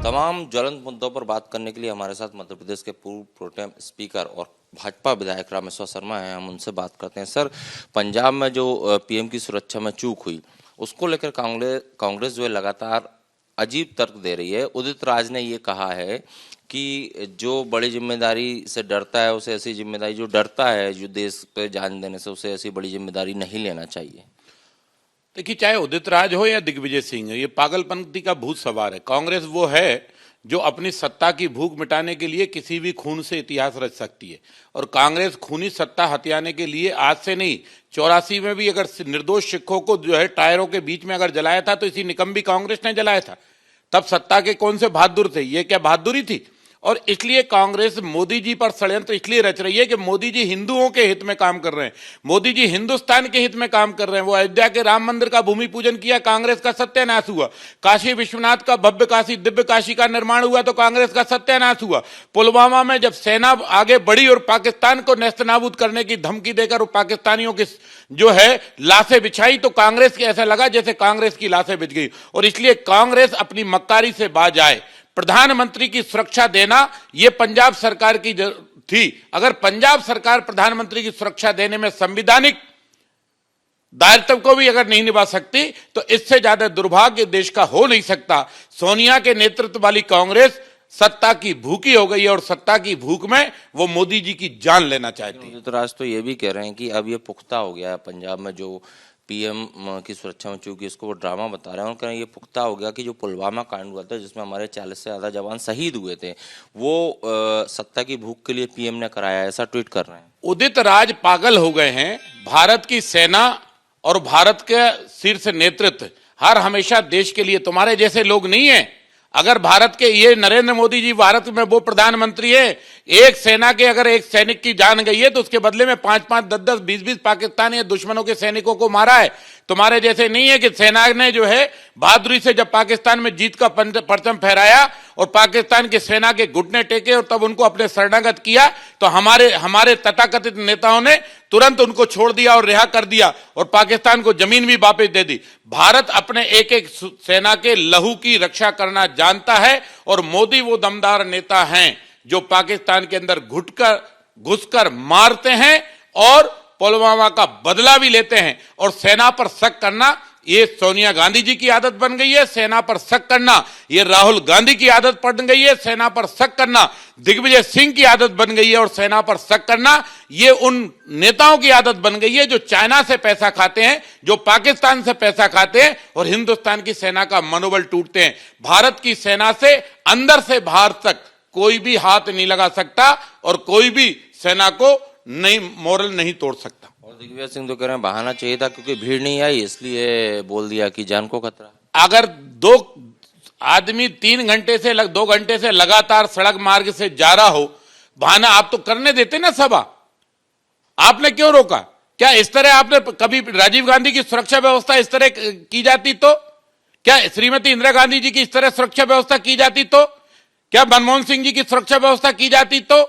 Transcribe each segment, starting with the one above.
तमाम ज्वलंत मुद्दों पर बात करने के लिए हमारे साथ मध्य प्रदेश के पूर्व प्रोटेम स्पीकर और भाजपा विधायक रामेश्वर शर्मा हैं। हम उनसे बात करते हैं। सर, पंजाब में जो पीएम की सुरक्षा में चूक हुई, उसको लेकर कांग्रेस जो है लगातार अजीब तर्क दे रही है। उदित राज ने ये कहा है कि जो बड़ी जिम्मेदारी से डरता है उसे ऐसी जिम्मेदारी, जो डरता है जो देश पे जान देने से, उसे ऐसी बड़ी जिम्मेदारी नहीं लेना चाहिए। देखिए, चाहे उदित राज हो या दिग्विजय सिंह, ये पागलपंथी का भूत सवार है। कांग्रेस वो है जो अपनी सत्ता की भूख मिटाने के लिए किसी भी खून से इतिहास रच सकती है। और कांग्रेस खूनी सत्ता हथियाने के लिए आज से नहीं, 84 में भी अगर निर्दोष सिखों को जो है टायरों के बीच में अगर जलाया था तो इसी निकम्बी कांग्रेस ने जलाया था। तब सत्ता के कौन से बहादुर थे? ये क्या बहादुरी थी? और इसलिए कांग्रेस मोदी जी पर षड्यंत्र इसलिए रच रही है कि मोदी जी हिंदुओं के हित में काम कर रहे हैं, मोदी जी हिंदुस्तान के हित में काम कर रहे हैं। वो अयोध्या के राम मंदिर का भूमि पूजन किया, कांग्रेस का सत्यानाश हुआ। काशी विश्वनाथ का भव्य काशी दिव्य काशी का निर्माण हुआ तो कांग्रेस का सत्यानाश हुआ। पुलवामा में जब सेना आगे बढ़ी और पाकिस्तान को नेस्तनाबूद करने की धमकी देकर और पाकिस्तानियों की जो है लाशें बिछाई तो कांग्रेस के ऐसा लगा जैसे कांग्रेस की लाशें बिछ गई। और इसलिए कांग्रेस अपनी मक्कारी से बाज आए। प्रधानमंत्री की सुरक्षा देना यह पंजाब सरकार की थी। अगर पंजाब सरकार प्रधानमंत्री की सुरक्षा देने में संवैधानिक दायित्व को भी अगर नहीं निभा सकती तो इससे ज्यादा दुर्भाग्य देश का हो नहीं सकता। सोनिया के नेतृत्व वाली कांग्रेस सत्ता की भूखी हो गई है और सत्ता की भूख में वो मोदी जी की जान लेना चाहती है। तो राज तो ये भी कह रहे हैं कि अब ये पुख्ता हो गया है। पंजाब में जो पीएम की सुरक्षा में चूंकि इसको वो ड्रामा बता रहे हैं, और कह रहे हैं ये पुख्ता हो गया कि जो पुलवामा कांड हुआ था जिसमें हमारे 40 से ज्यादा जवान शहीद हुए थे, वो सत्ता की भूख के लिए पीएम ने कराया, ऐसा ट्वीट कर रहे हैं। उदित राज पागल हो गए हैं। भारत की सेना और भारत के शीर्ष नेतृत्व हर हमेशा देश के लिए तुम्हारे जैसे लोग नहीं है। अगर भारत के ये नरेंद्र मोदी जी भारत में वो प्रधानमंत्री है, एक सेना के अगर एक सैनिक की जान गई है तो उसके बदले में 5-5, 10-10, 20-20 पाकिस्तानी या दुश्मनों के सैनिकों को मारा है। तुम्हारे जैसे नहीं है कि सेना ने जो है बहादुरी से जब पाकिस्तान में जीत का परचम फहराया और पाकिस्तान की सेना के घुटने टेके और तब उनको अपने शरणागत किया तो हमारे तथाकथित नेताओं ने तुरंत उनको छोड़ दिया और रिहा कर दिया और पाकिस्तान को जमीन भी वापस दे दी। भारत अपने एक एक सेना के लहू की रक्षा करना जानता है और मोदी वो दमदार नेता हैं जो पाकिस्तान के अंदर घुसकर मारते हैं और पुलवामा का बदला भी लेते हैं। और सेना पर शक करना ये सोनिया गांधी जी की आदत बन गई है। सेना पर शक करना ये राहुल गांधी की आदत बन गई है। सेना पर शक करना दिग्विजय सिंह की आदत बन गई है। और सेना पर शक करना ये उन नेताओं की आदत बन गई है जो चाइना से पैसा खाते हैं, जो पाकिस्तान से पैसा खाते हैं और हिंदुस्तान की सेना का मनोबल टूटते हैं। भारत की सेना से अंदर से बाहर तक कोई भी हाथ नहीं लगा सकता और कोई भी सेना को मोरल नहीं तोड़ सकता। और दिग्विजय सिंह तो कह रहे हैं बहाना चाहिए था क्योंकि भीड़ नहीं आई, इसलिए बोल दिया कि जान को खतरा। अगर दो आदमी 2 घंटे से लगातार सड़क मार्ग से जा रहा हो, बहाना आप तो करने देते ना सभा, आपने क्यों रोका? क्या इस तरह आपने कभी राजीव गांधी की सुरक्षा व्यवस्था इस तरह की जाती तो? क्या श्रीमती इंदिरा गांधी जी की इस तरह सुरक्षा व्यवस्था की जाती तो? क्या मनमोहन सिंह जी की सुरक्षा व्यवस्था की जाती तो?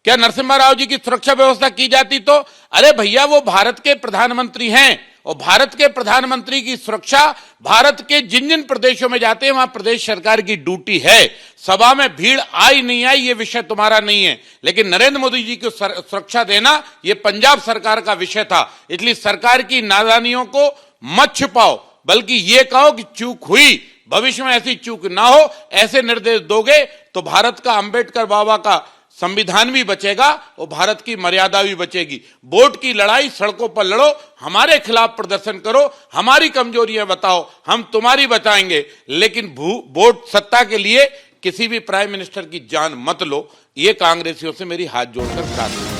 क्या नरसिम्हा राव जी की सुरक्षा व्यवस्था की जाती तो? अरे भैया, वो भारत के प्रधानमंत्री हैं और भारत के प्रधानमंत्री की सुरक्षा भारत के जिन जिन प्रदेशों में जाते हैं वहां प्रदेश सरकार की ड्यूटी है। सभा में भीड़ आई नहीं आई ये विषय तुम्हारा नहीं है, लेकिन नरेंद्र मोदी जी को सुरक्षा देना ये पंजाब सरकार का विषय था। इसलिए सरकार की नादानियों को मत छुपाओ, बल्कि ये कहो कि चूक हुई, भविष्य में ऐसी चूक ना हो। ऐसे निर्देश दोगे तो भारत का अंबेडकर बाबा का संविधान भी बचेगा और भारत की मर्यादा भी बचेगी। वोट की लड़ाई सड़कों पर लड़ो, हमारे खिलाफ प्रदर्शन करो, हमारी कमजोरियां बताओ, हम तुम्हारी बताएंगे, लेकिन वोट सत्ता के लिए किसी भी प्राइम मिनिस्टर की जान मत लो। ये कांग्रेसियों से मेरी हाथ जोड़कर प्रार्थना।